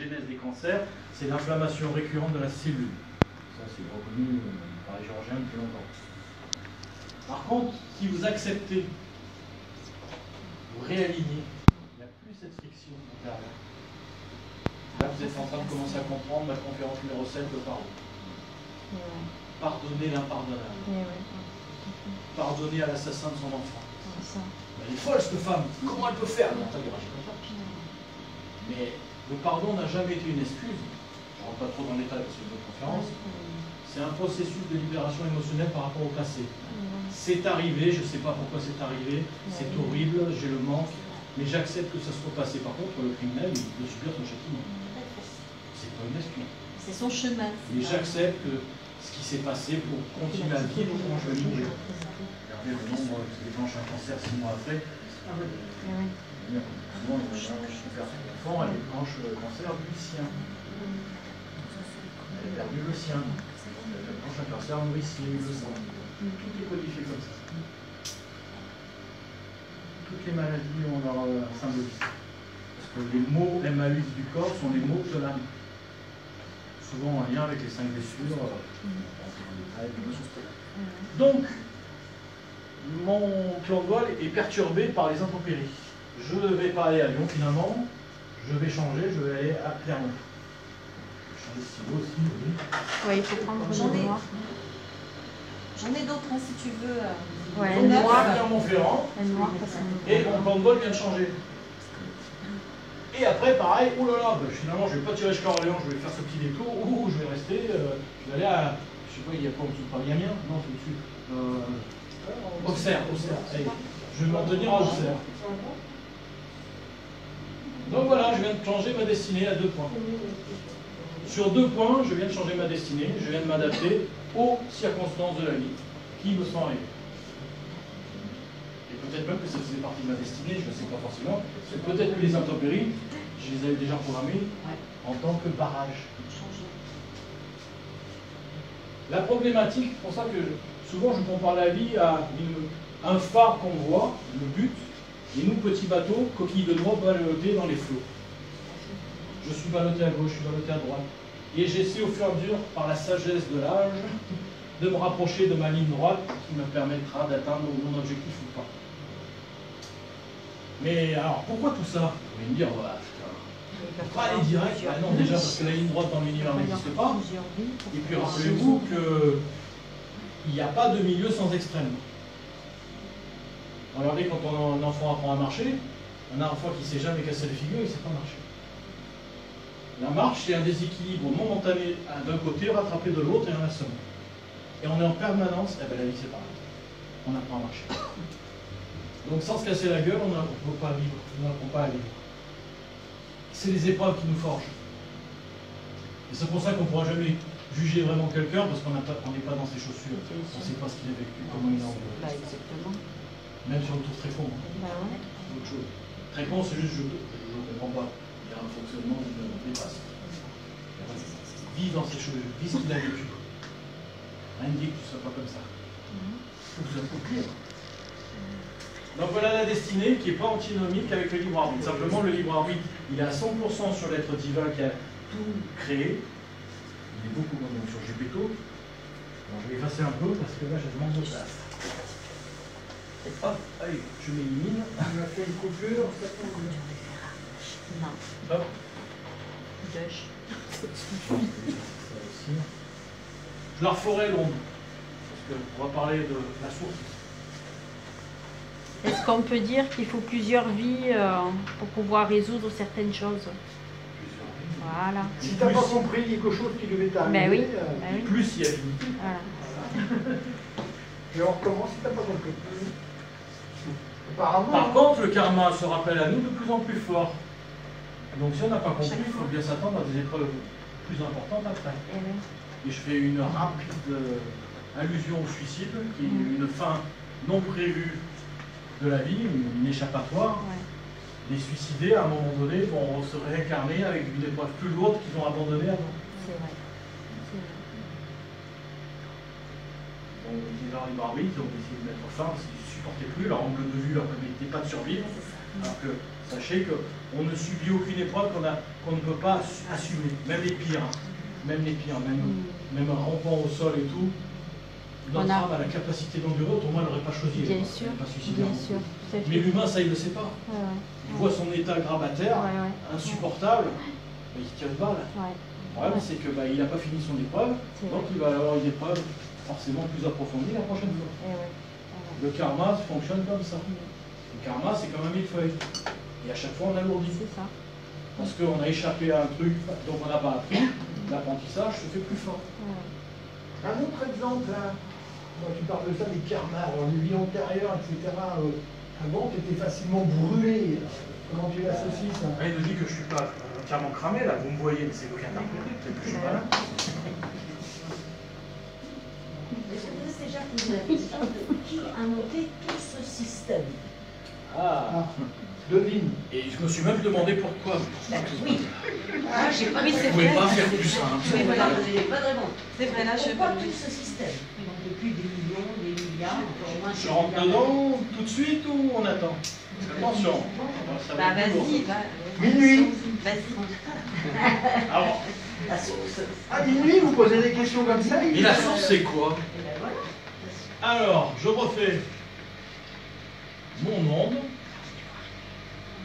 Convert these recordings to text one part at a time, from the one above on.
genèse des cancers, c'est l'inflammation récurrente de la cellule. Ça, c'est reconnu par les chirurgiens depuis longtemps. Par contre, si vous acceptez, vous réalignez, il n'y a plus cette friction intérieure. Là, vous êtes en train de commencer à comprendre ma conférence numéro 7 de pardon. Pardonner l'impardonnable. Pardonner à l'assassin de son enfant. Elle est folle, cette femme. Comment elle peut faire? Non, mais le pardon n'a jamais été une excuse. Je ne rentre pas trop dans le détail parce que c'est une autre conférence. C'est un processus de libération émotionnelle par rapport au passé. C'est arrivé, je ne sais pas pourquoi c'est arrivé, c'est horrible, j'ai le manque, mais j'accepte que ça soit passé. Par contre, le criminel, il doit subir son châtiment. C'est pas une excuse. C'est son chemin. Mais j'accepte que ce qui s'est passé pour continuer à vivre quand je vais mourir. Regardez le nombre qui déclenche un cancer 6 mois après. Souvent, l'enfant, elle déclenche le cancer du sien. Elle a perdu le sien. Elle déclenche un cancer nourricier, le sang. Tout est codifié comme ça. Toutes les maladies ont leur symbolisme. Parce que les mots MAUX du corps sont les mots de l'âme. Souvent en lien avec les 5 blessures. Donc, mon plan de vol est perturbé par les intempéries. Je ne vais pas aller à Lyon finalement, je vais changer, je vais aller à Clermont. Je vais changer de stylo aussi, oui. Oui, il faut prendre le noir. J'en ai d'autres hein, si tu veux. Ouais, Donc, je vais à Clermont-Ferrand, et mon plan de vol vient de changer. Et après, pareil, oh là là, bah, finalement, je ne vais pas tirer jusqu'à Orléans, je vais faire ce petit détour, ou je vais rester, je vais aller à, je sais pas, il y a quoi au-dessus de Paris, Amiens? Non, c'est au-dessus. Auxerre, Auxerre. Allez, je vais m'en tenir à Auxerre. Donc voilà, je viens de changer ma destinée à 2 points. Sur 2 points, je viens de changer ma destinée, je viens de m'adapter aux circonstances de la vie qui me sont arrivées. Et peut-être même que ça faisait partie de ma destinée, je ne sais pas forcément. Peut-être que les intempéries, je les avais déjà programmées en tant que barrage. La problématique, c'est pour ça que souvent je compare la vie à un phare qu'on voit, le but, et nous, petits bateaux, coquilles de noix, ballottés dans les flots. Je suis ballotté à gauche, je suis ballotté à droite. Et j'essaie au fur et à mesure, par la sagesse de l'âge, de me rapprocher de ma ligne droite qui me permettra d'atteindre mon objectif ou pas. Mais alors, pourquoi tout ça? Vous allez me dire, voilà, pas aller direct. Ah non, déjà parce que la ligne droite dans l'univers n'existe pas. Et puis rappelez-vous qu'il n'y a pas de milieu sans extrême. Regardez, quand un enfant apprend à marcher, un enfant qui ne s'est jamais cassé la figure, il ne sait pas marcher. La marche, c'est un déséquilibre momentané d'un côté, rattrapé de l'autre et inversement. Et on est en permanence, eh ben la vie c'est pareil. On apprend à marcher. Donc sans se casser la gueule, on n'apprend pas à vivre. On n'apprend pas à vivre. C'est les épreuves qui nous forgent. Et c'est pour ça qu'on ne pourra jamais juger vraiment quelqu'un parce qu'on n'est pas dans ses chaussures. On ne sait pas ce qu'il a vécu, comment il a vécu. Exactement. Même sur le tour tréfond. C'est autre chose. Tréfond, c'est juste je ne comprends pas. Il y a un fonctionnement qui me dépasse. Vive dans ses chaussures, vive ce qu'il a vécu. Rien ne dit que tu ne sois pas comme ça. Il faut vous accomplir. Donc voilà la destinée qui n'est pas antinomique avec le libre arbitre. Simplement, le libre arbitre, il est à 100% sur l'être divin qui a tout créé. Il est beaucoup moins sur Gepetto. Alors, je vais effacer un peu parce que là, j'ai manque de place. Hop, allez, je m'élimine. On a fait une coupure. Non. Hop. Je la referai l'ombre. Parce qu'on va parler de la source. Est-ce qu'on peut dire qu'il faut plusieurs vies pour pouvoir résoudre certaines choses? Voilà. Si tu n'as pas compris quelque chose qui devait t'arriver, Ben oui. Plus il y a fini. Voilà. Et on recommence si tu n'as pas compris. Apparemment. Par contre, le karma se rappelle à nous de plus en plus fort. Donc si on n'a pas compris, il faut bien s'attendre à des épreuves plus importantes après. Et je fais une rapide allusion au suicide, qui est une fin non prévue de la vie, une échappatoire. Les suicidés, à un moment donné, vont se réincarner avec une épreuve plus lourde qu'ils ont abandonnée avant. C'est vrai. Donc, les arbitres ont essayé de mettre fin parce qu'ils ne supportaient plus, leur angle de vue leur permettait pas de survivre. Alors que Sachez qu'on ne subit aucune épreuve qu'on ne peut pas assumer, même les pires. Même les pires, même en rampant au sol et tout. Notre âme a la capacité d'endurer, autrement elle n'aurait pas choisi. Bien sûr, pas suicidaire. bien sûr. Mais l'humain, ça, il ne le sait pas. Il voit son état grabataire, insupportable, mais il se tire une balle. Le problème, c'est qu'il n'a pas fini son épreuve, donc il va avoir une épreuve forcément plus approfondie la prochaine fois. Le karma fonctionne comme ça. Le karma, c'est comme un millefeuille. Et à chaque fois, on alourdit. C'est ça. Parce qu'on a échappé à un truc dont on n'a pas appris, l'apprentissage se fait plus fort. Un autre exemple, là, quand tu parles de ça, des karmas, une vie antérieure, etc. Avant, tu étais facilement brûlé. Comment tu l'associes, ça? Il nous dit que je ne suis pas entièrement cramé, là, vous me voyez, mais c'est vous qui interprétez, peut-être que je suis pas là. Je voudrais déjà poser la question de qui a monté tout ce système. Devine. Et je me suis même demandé pourquoi. Oui. Ah, j'ai pas Oui, c'est Vous ne pouvez pas faire plus simple. Oui, voilà, vous n'avez pas de réponse. C'est vrai, là, je Pourquoi tout ce système? Depuis des millions, des milliards, encore moins. Je rentre dedans tout de suite ou on attend? Attention. Ça va être lourd. Minuit. Ah bon. La source. À minuit, vous posez des questions comme ça. Et la source, c'est quoi? Et ben voilà. Alors, je refais mon monde.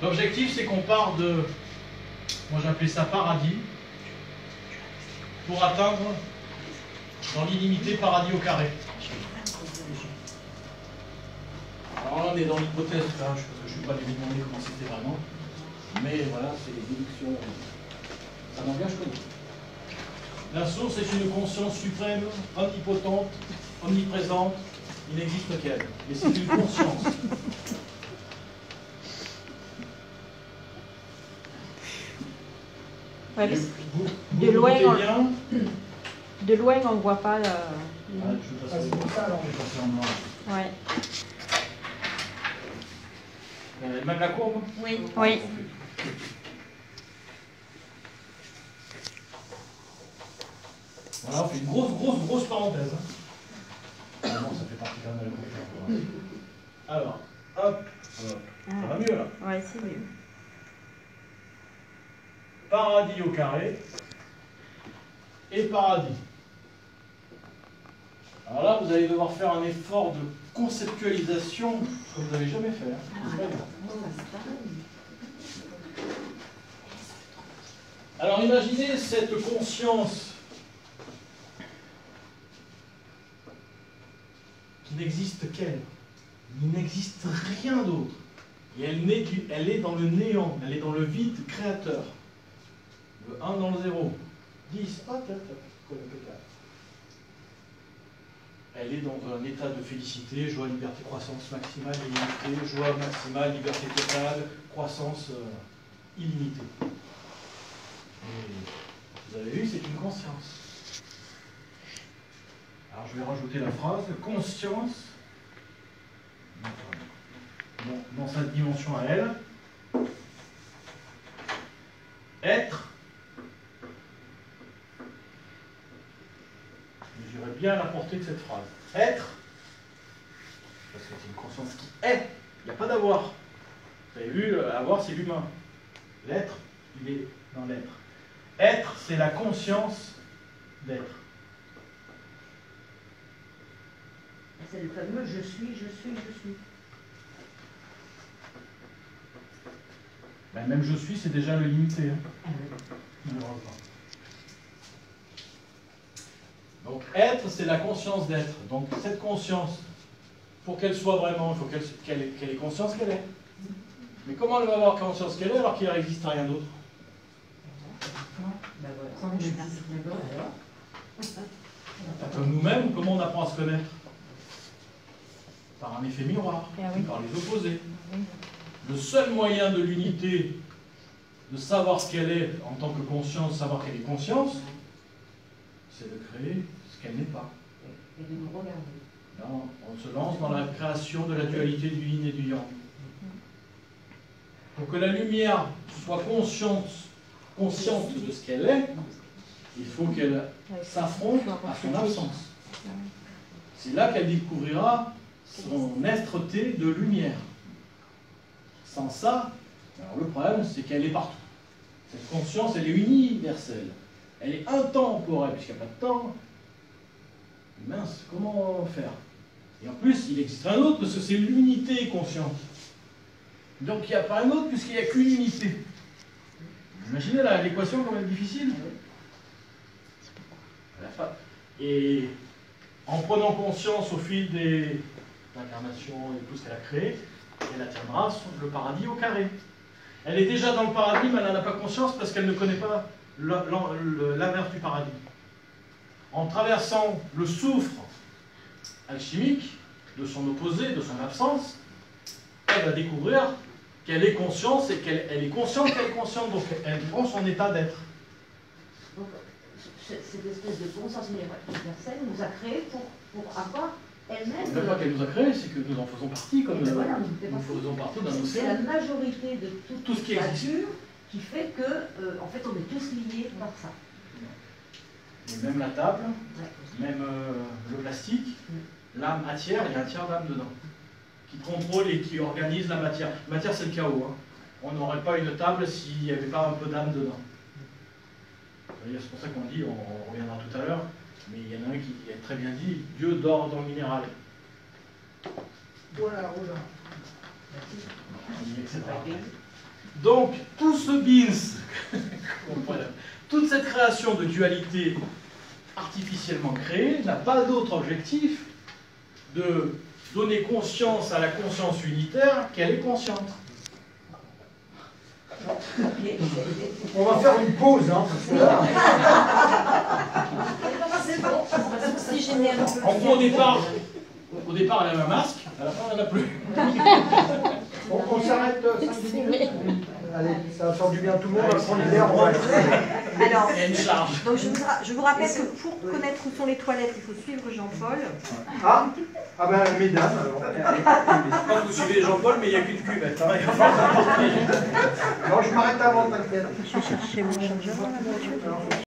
L'objectif, c'est qu'on part de, moi j'appelais ça paradis, pour atteindre dans l'illimité paradis au carré. Alors là, on est dans l'hypothèse, je ne suis pas allé lui demander comment c'était vraiment, mais voilà, c'est les déductions, ça n'engage que nous. La source est une conscience suprême, omnipotente, omniprésente, il n'existe qu'elle, mais c'est une conscience. Ouais, Vous de loin, bien de loin, on ne voit pas. Je vais passer en noir. Ouais. Même la courbe? Oui. Oui. Voilà, on fait une grosse parenthèse. Non, ça fait partie quand même de la courbe. Alors, hop, ça va mieux là. Ouais, c'est mieux. Paradis au carré et paradis. Alors là, vous allez devoir faire un effort de conceptualisation que vous n'avez jamais fait. Alors imaginez cette conscience qui n'existe qu'elle. Il n'existe rien d'autre. Et elle est dans le néant, elle est dans le vide créateur. Le 1 dans le 0. 10. Ah, elle est dans un état de félicité, joie, liberté, croissance maximale, illimitée, joie maximale, liberté totale, croissance illimitée. Et vous avez vu, c'est une conscience. Alors je vais rajouter la phrase, conscience, dans sa dimension à elle, être, mesurer bien la portée de cette phrase. Être, parce que c'est une conscience qui est, il n'y a pas d'avoir. Vous avez vu, avoir c'est l'humain. L'être, il est dans l'être. Être, c'est la conscience d'être. C'est le fameux je suis, je suis, je suis. Ben, même je suis, c'est déjà le limité. Hein. Malheureusement. Donc être, c'est la conscience d'être. Donc cette conscience, pour qu'elle soit vraiment, il faut qu'elle ait conscience qu'elle est. Mais comment elle va avoir conscience qu'elle est alors qu'il n'existe rien d'autre? Comme nous-mêmes, comment on apprend à se connaître? Par un effet miroir, par les opposés. Le seul moyen de l'unité, de savoir ce qu'elle est en tant que conscience, savoir qu'elle est conscience, c'est de créer ce qu'elle n'est pas. Et de nous regarder. Non, on se lance dans la création de la dualité du yin et du yang. Pour que la lumière soit consciente de ce qu'elle est, il faut qu'elle s'affronte à son absence. C'est là qu'elle découvrira son êtreté de lumière. Sans ça, Alors le problème, c'est qu'elle est partout. Cette conscience, elle est universelle. Elle est intemporelle, puisqu'il n'y a pas de temps. Mince, comment faire? Et en plus, il existe un autre, parce que c'est l'unité consciente. Donc il n'y a pas un autre, puisqu'il n'y a qu'une unité. Imaginez l'équation comme elle est difficile. Et en prenant conscience au fil des incarnations et tout ce qu'elle a créé, elle atteindra le paradis au carré. Elle est déjà dans le paradis, mais elle n'en a pas conscience parce qu'elle ne connaît pas l'inverse du paradis. En traversant le soufre alchimique de son opposé, de son absence, elle va découvrir qu'elle est consciente et qu'elle est consciente qu'elle est consciente, donc elle prend son état d'être. Donc, cette espèce de conscience universelle nous a créés pour avoir elle-même... Même pas qu'elle nous a créés, c'est que nous en faisons partie, comme voilà, nous faisons partie d'un océan. C'est la majorité de tout ce qui existe qui fait que, en fait, on est tous liés par ça. Et même la table, même le plastique, la matière, il y a un tiers d'âme dedans, qui contrôle et qui organise la matière. La matière, c'est le chaos. Hein. On n'aurait pas une table s'il n'y avait pas un peu d'âme dedans. C'est pour ça qu'on dit, on reviendra tout à l'heure, mais il y en a un qui a très bien dit, Dieu dort dans le minéral. Voilà, voilà. Etc. Donc, tout ce beans, toute cette création de dualité artificiellement créée n'a pas d'autre objectif de donner conscience à la conscience unitaire qu'elle est consciente. On va faire une pause, hein, parce que là... En gros, au départ, elle avait un masque, à la fin, elle n'en a plus. On s'arrête 5 minutes. Allez, ça va faire du bien à tout le monde, on va prendre l'air, on va... Alors, il y a une charge. donc je vous rappelle que pour connaître où sont les toilettes, il faut suivre Jean-Paul. Ah ben, mesdames, alors... Quand vous suivez Jean-Paul, mais il n'y a qu'une cuvette. Hein, non, je m'arrête avant, t'inquiète. Je vais chercher mon chargeur dans la voiture.